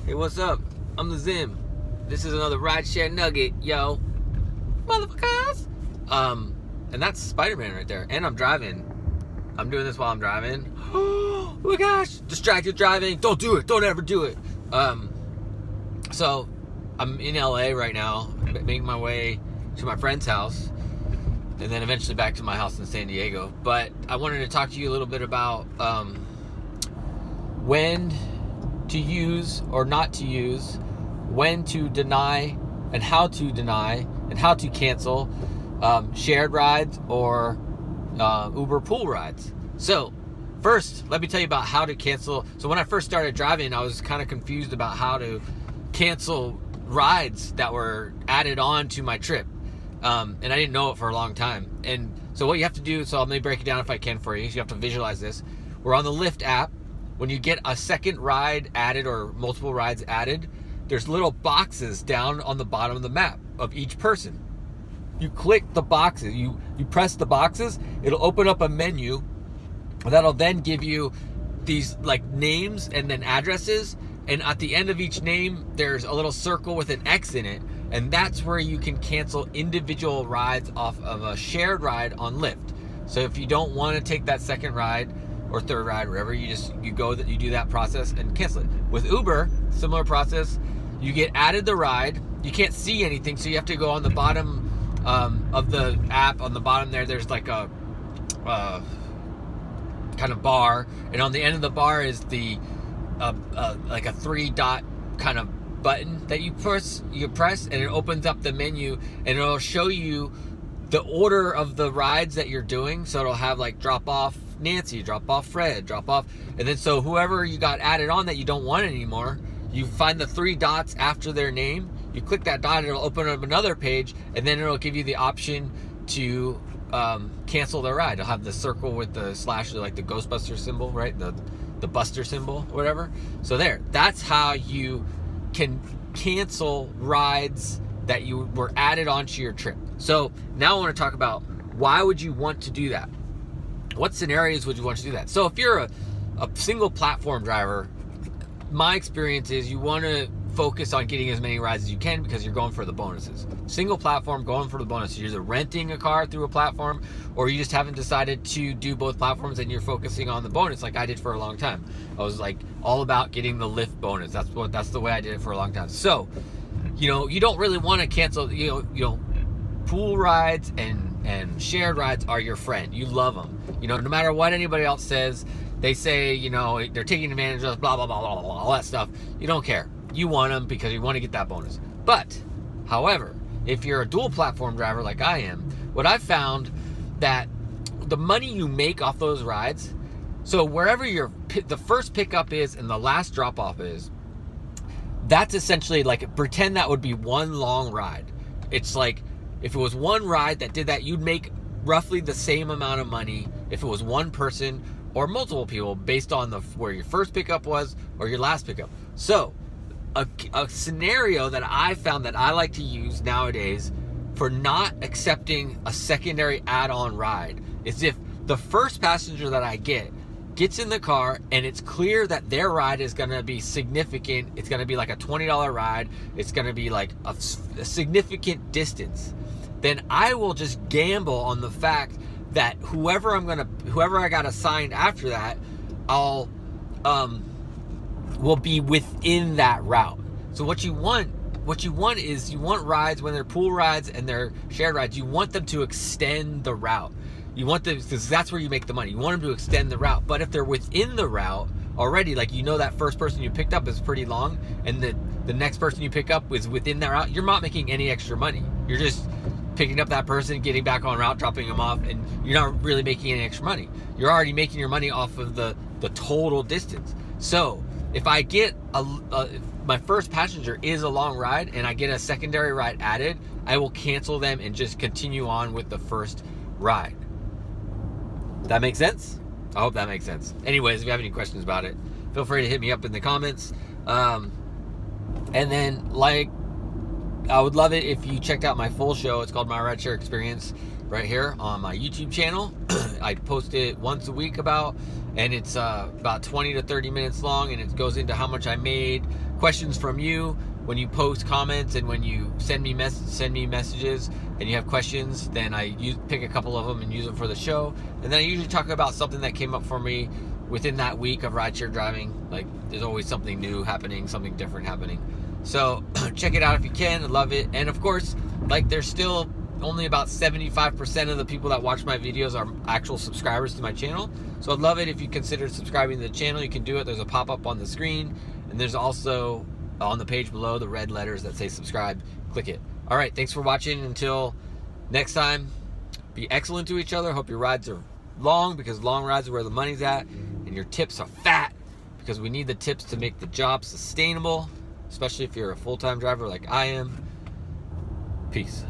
Hey, what's up? I'm the Zim. This is another rideshare nugget, yo. Motherfuckers! And that's Spider-Man right there. And I'm driving. I'm doing this while I'm driving. Oh my gosh! Distracted driving. Don't do it. Don't ever do it. So, I'm in LA right now, making my way to my friend's house, and then eventually back to my house in San Diego. But I wanted to talk to you a little bit about when to use or not to use, when to deny and how to cancel shared rides or Uber pool rides. So first, let me tell you about how to cancel. So when I first started driving, I was kind of confused about how to cancel rides that were added on to my trip. And I didn't know it for a long time. And so what you have to do, so let me break it down if I can for you. So you have to visualize this. We're on the Lyft app. When you get a second ride added or multiple rides added, there's little boxes down on the bottom of the map of each person. You click the boxes, you press the boxes, it'll open up a menu that'll then give you these like names and then addresses. And at the end of each name, there's a little circle with an X in it. And that's where you can cancel individual rides off of a shared ride on Lyft. So if you don't want to take that second ride or third ride, wherever, you do that process and cancel it. With Uber, similar process. You get added the ride. You can't see anything, so you have to go on the bottom of the app. On the bottom there's like a kind of bar, and on the end of the bar is the like a 3-dot kind of button that you press, and it opens up the menu, and it'll show you the order of the rides that you're doing. So it'll have like drop off Nancy, drop off Fred, drop off, and then so whoever you got added on that you don't want anymore, you find the 3 dots after their name, you click that dot, it'll open up another page, and then it'll give you the option to cancel the ride. It'll have the circle with the slash, like the Ghostbuster symbol, right? The Buster symbol, whatever. So that's how you can cancel rides that you were added onto your trip. So now I want to talk about why would you want to do that? What scenarios would you want to do that? So if you're a single platform driver, my experience is you want to focus on getting as many rides as you can because you're going for the bonuses. Single platform, going for the bonuses. You're either renting a car through a platform, or you just haven't decided to do both platforms and you're focusing on the bonus like I did for a long time. I was like all about getting the Lyft bonus. That's the way I did it for a long time. So, you don't really want to cancel, pool rides and shared rides are your friend. You love them. No matter what anybody else says, they say, they're taking advantage of us, blah, blah, blah, blah, blah, all that stuff. You don't care. You want them because you want to get that bonus. But, however, if you're a dual platform driver like I am, what I've found that the money you make off those rides, so wherever the first pickup is and the last drop off is, that's essentially like, pretend that would be one long ride. It's like, if it was one ride that did that, you'd make roughly the same amount of money if it was one person or multiple people based on where your first pickup was or your last pickup. So a scenario that I found that I like to use nowadays for not accepting a secondary add-on ride is if the first passenger that I gets in the car and it's clear that their ride is going to be significant. It's going to be like a $20 ride. It's going to be like a significant distance. Then I will just gamble on the fact that whoever I got assigned after that, will be within that route. So what you want is you want rides when they're pool rides and they're shared rides. You want them to extend the route. You want them, because that's where you make the money. You want them to extend the route. But if they're within the route already, like that first person you picked up is pretty long, and the next person you pick up is within that route, you're not making any extra money. You're just picking up that person, getting back on route, dropping them off, and you're not really making any extra money. You're already making your money off of the total distance. So if I get my first passenger is a long ride and I get a secondary ride added, I will cancel them and just continue on with the first ride. That makes sense? I hope that makes sense. Anyways, if you have any questions about it, feel free to hit me up in the comments. And then, I would love it if you checked out my full show. It's called My Rideshare Experience. right here on my YouTube channel. I post it once a week and it's about 20 to 30 minutes long, and it goes into how much I made, questions from you when you post comments, and when you send me messages and you have questions, then I pick a couple of them and use them for the show. And then I usually talk about something that came up for me within that week of rideshare driving. Like, there's always something new happening, something different happening. So check it out if you can. I love it. And of course, like, there's still only about 75% of the people that watch my videos are actual subscribers to my channel. So I'd love it if you consider subscribing to the channel. You can do it. There's a pop-up on the screen, and there's also on the page below the red letters that say subscribe. Click it. All right, thanks for watching. Until next time, be excellent to each other. Hope your rides are long, because long rides are where the money's at, and your tips are fat, because we need the tips to make the job sustainable, especially if you're a full-time driver like I am. Peace.